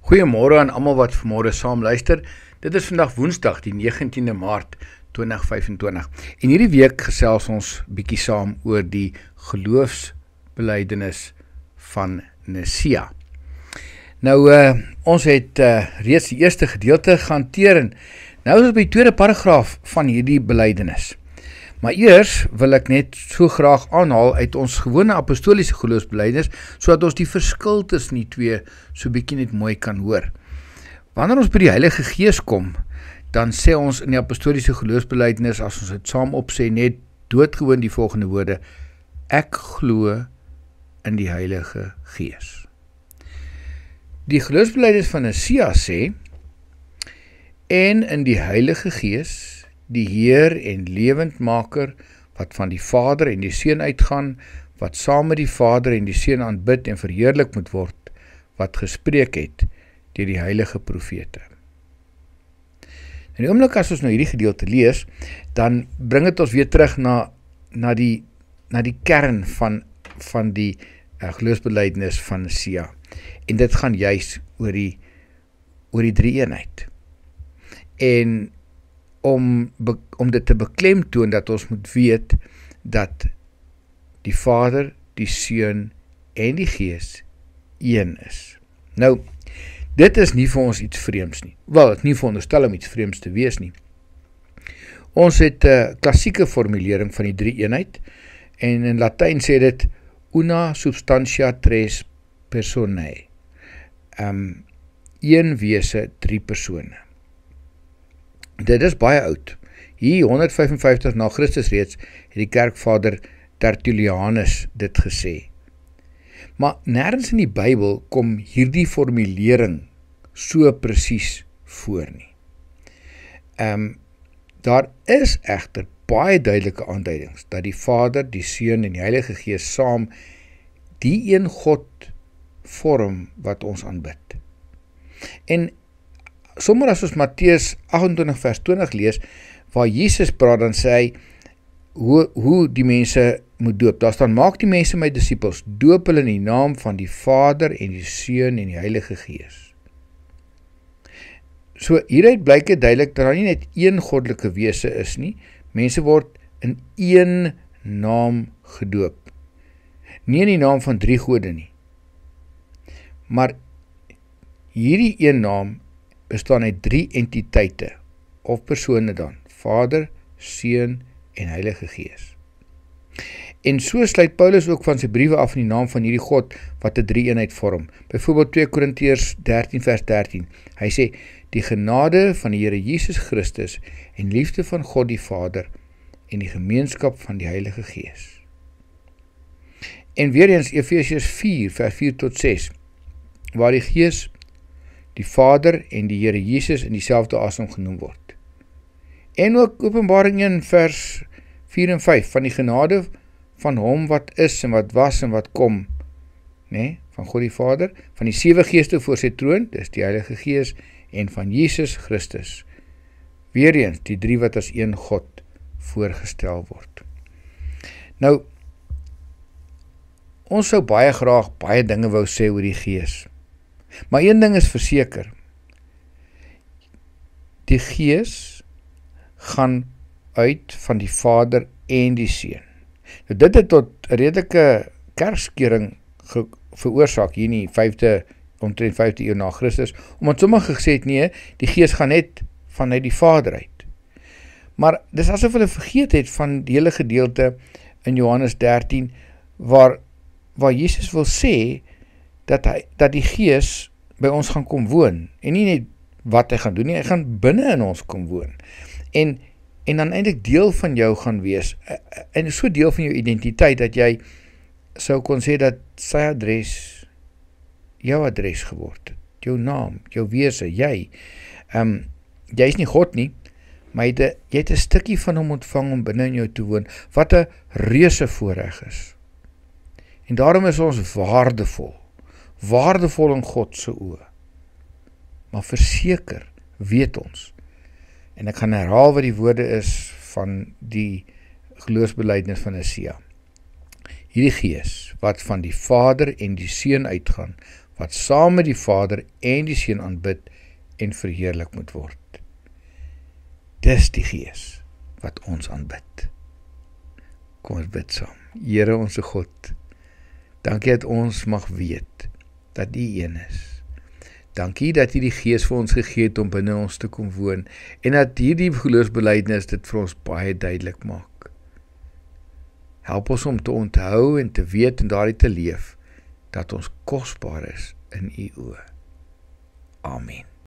Goeiemôre aan almal wat vanmôre saam luister. Dit is vandag Woensdag, die 19de Maart 2025. En hierdie week gesels ons bietjie saam oor die geloofsbelijdenis van Nicea. Nou, ons het reeds die eerste gedeelte gehanteer en nou is ons by die tweede paragraaf van hierdie belijdenis. Maar eers wil ek net so graag aanhaal uit ons gewone apostoliese geloofsbelijdenis, sodat ons die verskil tussen die twee so bietjie net mooi kan hoor. Wanneer ons by die Heilige Gees kom, dan sê ons in die apostoliese geloofsbelijdenis, as ons het saam opsê, net doodgewoon die volgende woorde: ek glo in die Heilige Gees. Die geloofsbelijdenis van Nicea sê: en in die Heilige Gees, die Heer en lewendmaker, wat van die Vader en die Seun uitgaan, wat saam met die Vader en die Seun aanbid en verheerlik moet word, wat gespreek het deur die heilige profete. In die oomblik as ons nou hierdie gedeelte lees, dan bring dit ons weer terug na die kern van die geloofsbelijdenis van Nicea. En dit gaan juis oor die drie-eenheid. En om dit te beklemtoon dat ons moet weet dat die Vader, die Seun en die Gees een is. Nou, dit is nie vir ons iets vreemds nie. Wel, het nie veronderstel om iets vreemds te wees nie. Ons het 'n klassieke formulering van die drie-eenheid en in Latyn sê dit una substantia tres personae. Een wese, drie persone. Dit is baie oud. Hier 155 na Christus reeds het die kerkvader Tertullianus dit gesê. Maar nêrens in die Bybel kom hierdie formulering so presies voor nie. Daar is egter baie duidelike aanduidings dat die Vader, die Seun en die Heilige Gees saam die een God vorm wat ons aanbid. En sommer as ons Matteus 28 vers 20 lees, waar Jesus praat, dan sê hy hoe die mense moet doop. Daar staan: maak die mense my disippels, doop hulle in die naam van die Vader en die Seun en die Heilige Gees. So hieruit blyk dit duidelik dat daar nie net een goddelike wese is nie. Mense word in een naam gedoop. Nie in die naam van drie gode nie. Maar hierdie een naam bestaan uit drie entiteite, of persone dan: Vader, Seun en Heilige Gees. En so sluit Paulus ook van sy briewe af in die naam van hierdie God, wat 'n drie-eenheid vorm. Byvoorbeeld 2 Korintiërs 13 vers 13. Hy sê: die genade van die Here Jesus Christus en liefde van God die Vader en die gemeenskap van die Heilige Gees. En weer eens Efesiërs 4 vers 4 tot 6, waar die Gees, die Vader en die Here Jesus in dieselfde asem genoem word. En ook Openbaring 1 vers 4 en 5, van die genade van hom wat is en wat was en wat kom, van God die Vader, van die 7 geeste voor sy troon, dis die Heilige Gees, en van Jesus Christus. Weer eens die drie wat as een God voorgestel word. Nou, ons sou baie graag baie dinge wou sê oor die Gees. Maar een ding is verseker: die Gees gaan uit van die Vader en die Seun. Nou, dit het tot 'n redelike kerkskeuring veroorsaak hier in die omtrent 5de eeu na Christus, omdat sommige gesê het, nee, die Gees gaan net vanuit die Vader uit. Maar dis asof hulle vergeet het van die hele gedeelte in Johannes 13, waar Jesus wil sê, dat die Gees by ons gaan kom woon, en nie net wat hy gaan doen nie, hy gaan binne in ons kom woon, en dan eintlik deel van jou gaan wees, en so deel van jou identiteit, dat jy sou kon sê dat sy adres jou adres geword het, jou naam, jou wese, jy is nie God nie, maar jy het 'n stukkie van hom ontvang om binne in jou te woon, wat 'n reuse voorreg is. En daarom is ons waardevol in God se oë. Maar verseker weet ons, en ek gaan herhaal wat die woorde is van die geloofsbelijdenis van Nicea. Hierdie Gees, wat van die Vader en die Seun uitgaan, wat saam met die Vader en die Seun aanbid en verheerlik moet word. Dis die Gees wat ons aanbid. Kom ons bid saam. Here onse God, dankie dat ons mag weet dat U een is. Dankie dat U die Gees vir ons gegee het om binne ons te kom woon en dat hierdie geloofsbelijdenis dit vir ons baie duidelik maak. Help ons om te onthou en te weet en daarin te leef dat ons kosbaar is in U oë. Amen.